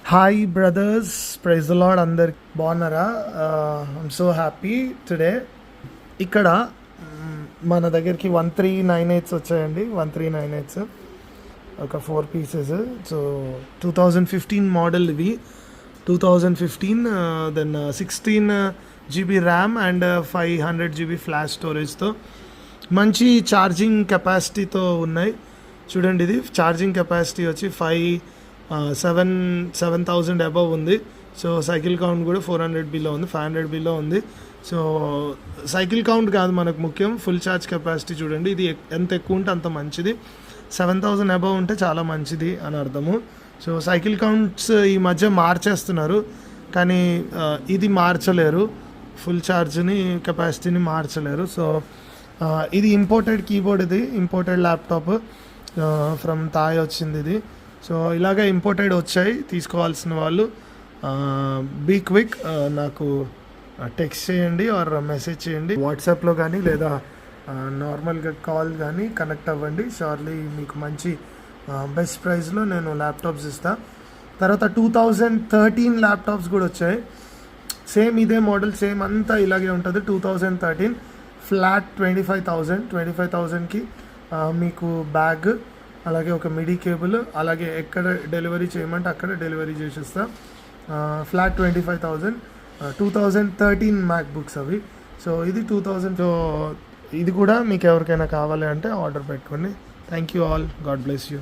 Hi brothers, praise the lord. అందరు బాగున్నారా? I'm so happy today. ఇక్కడ మన దగ్గరికి 1398s వచ్చాయండి. 1398s ఒక 4 pieces. సో 2015 మోడల్ ఇవి. 2015 then 16 GB RAM and 500 GB flash స్టోరేజ్తో మంచి ఛార్జింగ్ కెపాసిటీతో ఉన్నాయి. చూడండి, ఇది ఛార్జింగ్ కెపాసిటీ వచ్చి 7,000 అబవ్ ఉంది. సో సైకిల్ కౌంట్ కూడా 400Bలో ఉంది, 500Bలో ఉంది. సో సైకిల్ కౌంట్ కాదు మనకు ముఖ్యం, ఫుల్ ఛార్జ్ కెపాసిటీ. చూడండి, ఇది ఎంత ఎక్కువ ఉంటే అంత మంచిది. 7,000 అబవ్ ఉంటే చాలా మంచిది అని అర్థము. సో సైకిల్ కౌంట్స్ ఈ మధ్య మార్చేస్తున్నారు, కానీ ఇది మార్చలేరు, ఫుల్ ఛార్జ్ని కెపాసిటీని మార్చలేరు. సో ఇది ఇంపోర్టెడ్ కీబోర్డ్, ఇది ఇంపోర్టెడ్ ల్యాప్టాప్ ఫ్రమ్ థాయ్ వచ్చింది ఇది. సో ఇలాగ ఇంపోర్టెడ్ వచ్చాయి. తీసుకోవాల్సిన వాళ్ళు బీ క్విక్, నాకు టెక్స్ట్ చేయండి ఆర్ మెసేజ్ చేయండి, వాట్సాప్లో కానీ లేదా నార్మల్గా కాల్ కానీ కనెక్ట్ అవ్వండి. షూర్లీ మీకు మంచి బెస్ట్ ప్రైస్లో నేను ల్యాప్టాప్స్ ఇస్తాను. తర్వాత 2013 ల్యాప్టాప్స్ కూడా వచ్చాయి. సేమ్ ఇదే మోడల్, సేమ్ అంతా ఇలాగే ఉంటుంది. 2013 ఫ్లాట్ 25,000కి మీకు బ్యాగ్, అలాగే ఒక మిడీ కేబుల్, అలాగే ఎక్కడ డెలివరీ చేయమంటే అక్కడ డెలివరీ చేసేస్తా. ఫ్లాట్ 25,000. 2013 మ్యాక్ బుక్స్ అవి. సో ఇది 2000. సో ఇది కూడా మీకు ఎవరికైనా కావాలి అంటే ఆర్డర్ పెట్టుకోండి. Thank you all, God bless you.